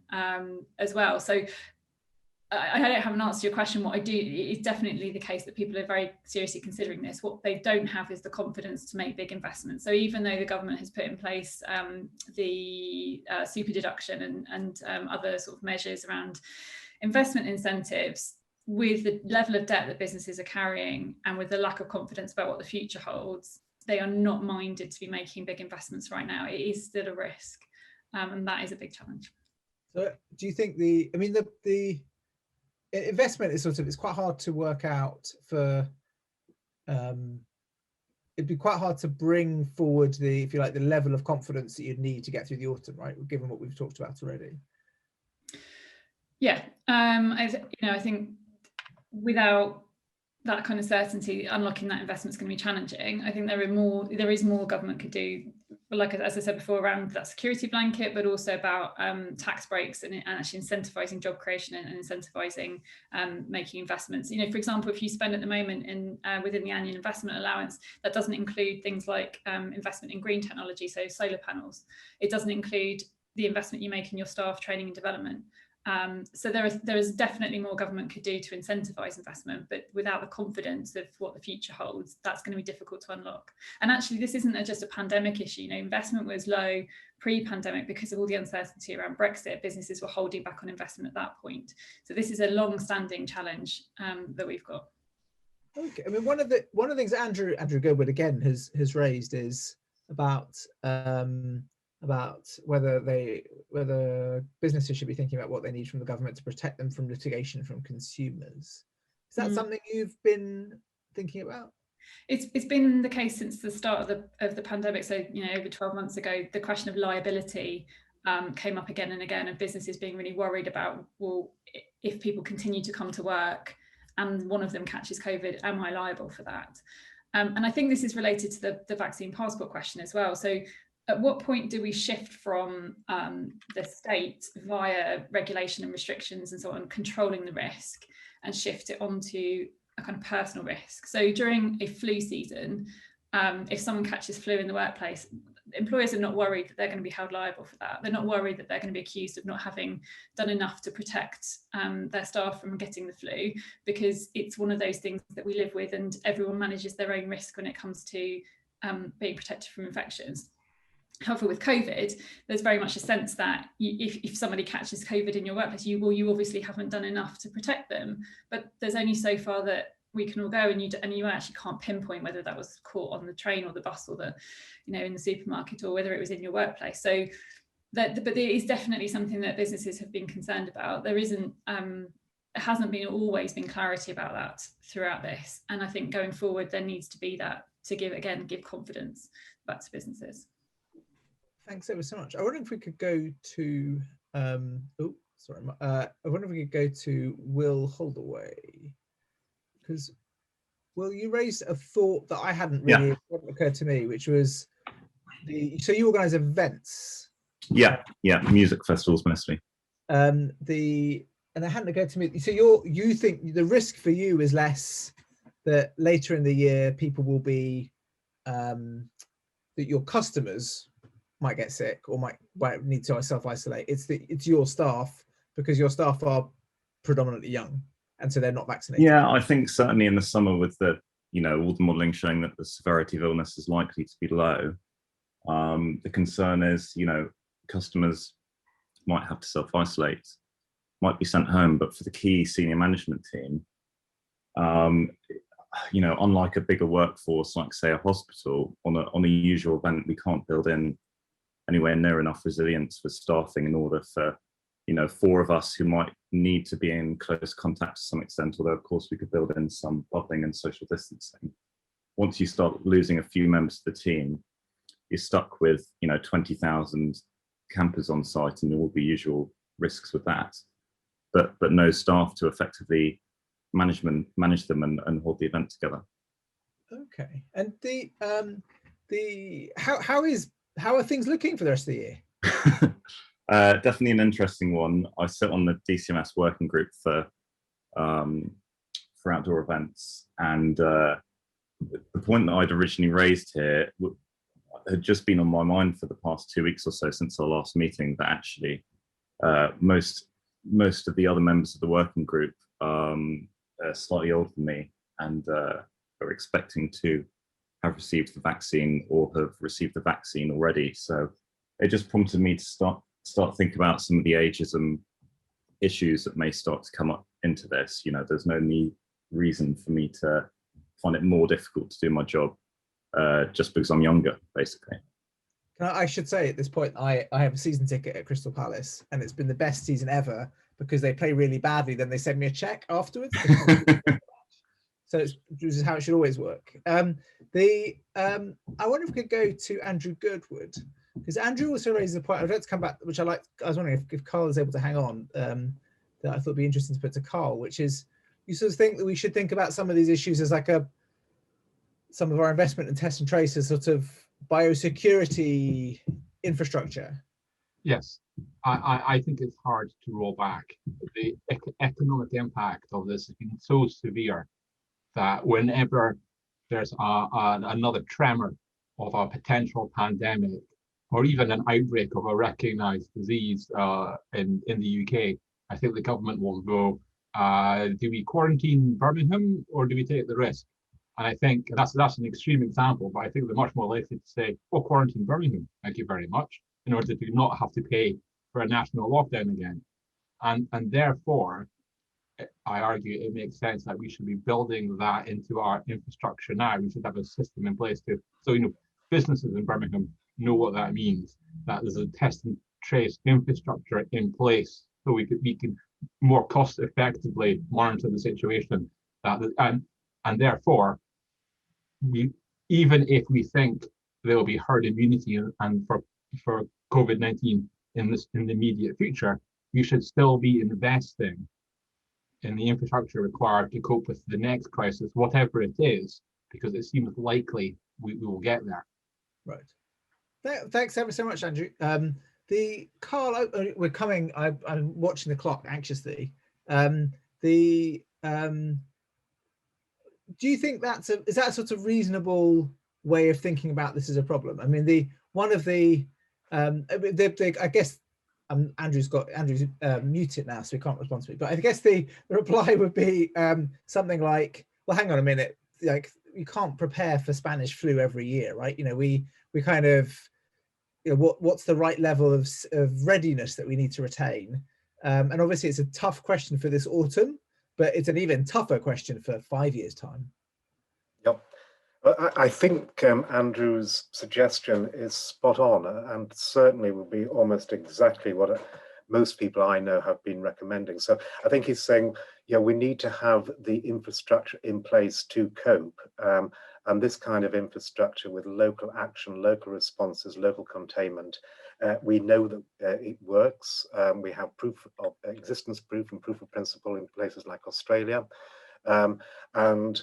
as well. So I don't have an answer to your question. What I do, it's definitely the case that people are very seriously considering this. What they don't have is the confidence to make big investments. So even though the government has put in place the super deduction and other sort of measures around investment incentives, with the level of debt that businesses are carrying and with the lack of confidence about what the future holds, they are not minded to be making big investments right now. It is still a risk, and that is a big challenge. So do you think the investment is it's quite hard to work out for, it'd be quite hard to bring forward the level of confidence that you'd need to get through the autumn, right? Given what we've talked about already. Yeah, I think without that kind of certainty, unlocking that investment is going to be challenging. I think there is more government could do, like as I said before, around that security blanket, but also about tax breaks and actually incentivizing job creation and incentivizing making investments. For example, if you spend at the moment within the annual investment allowance, that doesn't include things like investment in green technology, so solar panels. It doesn't include the investment you make in your staff training and development. So there is definitely more government could do to incentivise investment, but without the confidence of what the future holds, that's going to be difficult to unlock. And actually, this isn't just a pandemic issue. Investment was low pre-pandemic because of all the uncertainty around Brexit. Businesses were holding back on investment at that point. So this is a long-standing challenge that we've got. Okay, I mean, one of the things Andrew Goodwood again has raised is about whether businesses should be thinking about what they need from the government to protect them from litigation from consumers. Is that something you've been thinking about? It's been the case since the start of the pandemic. So over 12 months ago, the question of liability came up again and again, of businesses being really worried about, well, if people continue to come to work and one of them catches COVID, am I liable for that? And I think this is related to the vaccine passport question as well. So at what point do we shift from the state via regulation and restrictions and so on, controlling the risk, and shift it onto a kind of personal risk? So during a flu season, if someone catches flu in the workplace, employers are not worried that they're going to be held liable for that. They're not worried that they're going to be accused of not having done enough to protect their staff from getting the flu, because it's one of those things that we live with, and everyone manages their own risk when it comes to being protected from infections. However, with COVID, there's very much a sense that if somebody catches COVID in your workplace, you obviously haven't done enough to protect them. But there's only so far that we can all go, and you actually can't pinpoint whether that was caught on the train or the bus or the, in the supermarket, or whether it was in your workplace. So but it is definitely something that businesses have been concerned about. There hasn't always been clarity about that throughout this, and I think going forward there needs to be that, to give confidence back to businesses. Thanks ever so much. I wonder if we could go to I wonder if we could go to Will Holdaway, because Will, you raised a thought that I hadn't really occurred to me, which was so you organise events. Yeah, music festivals mostly. And it hadn't occurred to me. So you think the risk for you is less that later in the year people will be that your customers might get sick or might need to self-isolate. It's your staff, because your staff are predominantly young and so they're not vaccinated. Yeah, I think certainly in the summer, with the all the modelling showing that the severity of illness is likely to be low, the concern is customers might have to self-isolate, might be sent home, but for the key senior management team, unlike a bigger workforce like say a hospital, on a usual event, we can't build in anywhere near enough resilience for staffing in order for 4 of us who might need to be in close contact to some extent, although of course we could build in some bubbling and social distancing. Once you start losing a few members of the team, you're stuck with 20,000 campers on site and all the usual risks with that, but no staff to effectively manage them and hold the event together. Okay, and how are things looking for the rest of the year? Definitely an interesting one. I sit on the DCMS working group for outdoor events, and the point that I'd originally raised here had just been on my mind for the past 2 weeks or so since our last meeting, that actually most of the other members of the working group are slightly older than me and are expecting to have received the vaccine or have received the vaccine already. So it just prompted me to start thinking about some of the ageism issues that may start to come up into this. There's no reason for me to find it more difficult to do my job just because I'm younger, basically. I should say at this point, I have a season ticket at Crystal Palace, and it's been the best season ever because they play really badly, then they send me a check afterwards. So this is how it should always work. I wonder if we could go to Andrew Goodwood, because Andrew also raises a point I'd like to come back, which I was wondering if Karl is able to hang on, that I thought would be interesting to put to Karl, which is, you sort of think that we should think about some of these issues as like some of our investment in test and trace as sort of biosecurity infrastructure. Yes, I think it's hard to roll back. The economic impact of this has been so severe that whenever there's another tremor of a potential pandemic or even an outbreak of a recognised disease in the UK, I think the government will go, do we quarantine Birmingham or do we take the risk? And I think that's an extreme example, but I think they're much more likely to say, well, quarantine Birmingham, thank you very much, in order to not have to pay for a national lockdown again. And therefore, I argue it makes sense that we should be building that into our infrastructure now. We should have a system in place so businesses in Birmingham know what that means, that there's a test and trace infrastructure in place so we can more cost effectively monitor the situation. And therefore, even if we think there will be herd immunity and for COVID-19 in the immediate future, we should still be investing in the infrastructure required to cope with the next crisis, whatever it is, because it seems likely we will get there. Right. Thanks ever so much, Andrew. Karl, we're coming. I'm watching the clock anxiously. Do you think is that a sort of reasonable way of thinking about this as a problem? I mean, I guess Andrew's muted now, so he can't respond to me. But I guess the reply would be something like, "Well, hang on a minute. Like, you can't prepare for Spanish flu every year, right? We kind of what's the right level of readiness that we need to retain? And obviously it's a tough question for this autumn, but it's an even tougher question for 5 years' time. Yep. Well, I think Andrew's suggestion is spot on, and certainly would be almost exactly what most people I know have been recommending. So I think he's saying, we need to have the infrastructure in place to cope. And this kind of infrastructure with local action, local responses, local containment, we know that it works. We have proof of existence proof and proof of principle in places like Australia. And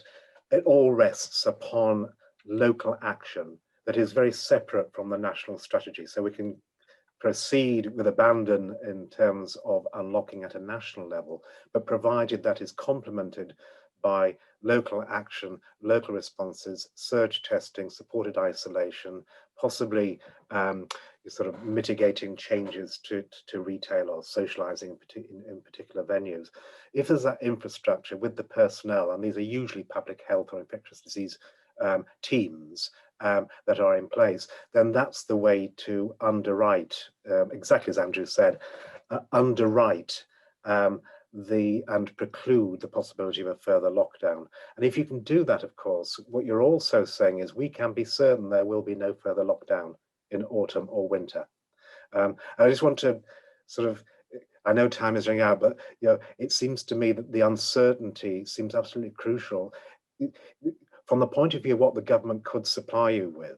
it all rests upon local action that is very separate from the national strategy. So we can proceed with abandon in terms of unlocking at a national level, but provided that is complemented by local action, local responses, surge testing, supported isolation, possibly sort of mitigating changes to retail or socializing in particular venues. If there's that infrastructure with the personnel, and these are usually public health or infectious disease teams that are in place, then that's the way to underwrite, exactly as Andrew said, underwrite and preclude the possibility of a further lockdown. And if you can do that, of course, what you're also saying is we can be certain there will be no further lockdown in autumn or winter. I just want to sort of, I know time is running out, but it seems to me that the uncertainty seems absolutely crucial. From the point of view of what the government could supply you with,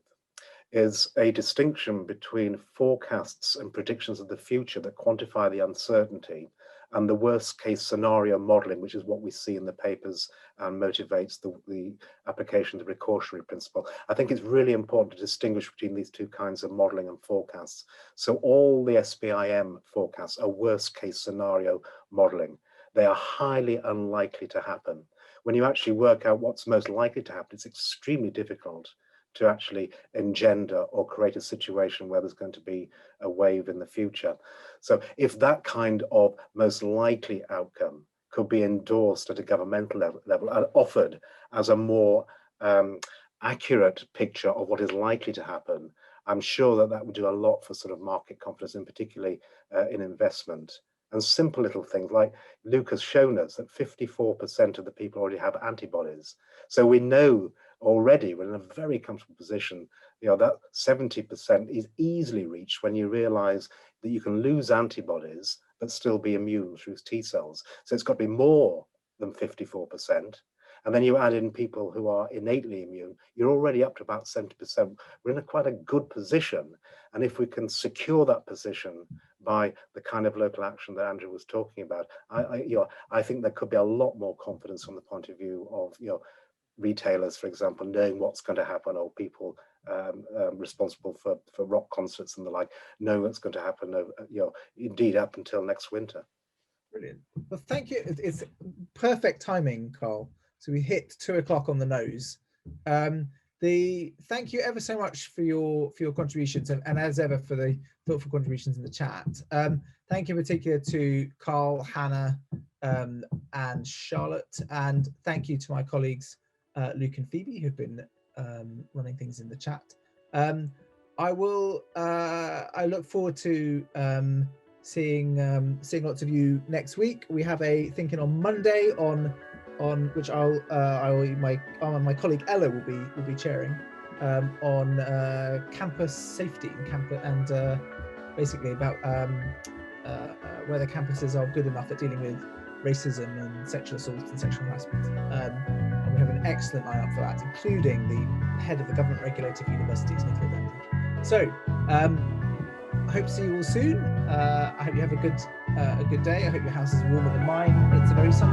is a distinction between forecasts and predictions of the future that quantify the uncertainty, and the worst case scenario modeling, which is what we see in the papers and motivates the application of the precautionary principle. I think it's really important to distinguish between these two kinds of modeling and forecasts. So all the SBIM forecasts are worst case scenario modeling. They are highly unlikely to happen. When you actually work out what's most likely to happen, it's extremely difficult to actually engender or create a situation where there's going to be a wave in the future. So if that kind of most likely outcome could be endorsed at a governmental level and offered as a more accurate picture of what is likely to happen, I'm sure that that would do a lot for sort of market confidence, and particularly in investment. And simple little things like Luke has shown us that 54% of the people already have antibodies. So we know already we're in a very comfortable position, that 70% is easily reached when you realize that you can lose antibodies but still be immune through T cells. So it's got to be more than 54%. And then you add in people who are innately immune, you're already up to about 70%. We're in quite a good position. And if we can secure that position by the kind of local action that Andrew was talking about, I think there could be a lot more confidence from the point of view of retailers, for example, knowing what's going to happen, or people responsible for rock concerts and the like, know what's going to happen, indeed up until next winter. Brilliant. Well, thank you. It's perfect timing, Karl. So we hit 2 o'clock on the nose. Thank you ever so much for your contributions, and as ever for the thoughtful contributions in the chat. Thank you in particular to Karl, Hannah, and Charlotte, and thank you to my colleagues Luke and Phoebe, who've been running things in the chat. I look forward to seeing lots of you next week. We have a thinking on Monday on which my colleague Ella will be chairing on campus safety and basically about whether campuses are good enough at dealing with racism and sexual assault and sexual harassment. And we have an excellent lineup for that, including the head of the government regulated universities, Nicola Bentley. So I hope to see you all soon. I hope you have a good day. I hope your house is warmer than mine. It's a very sunny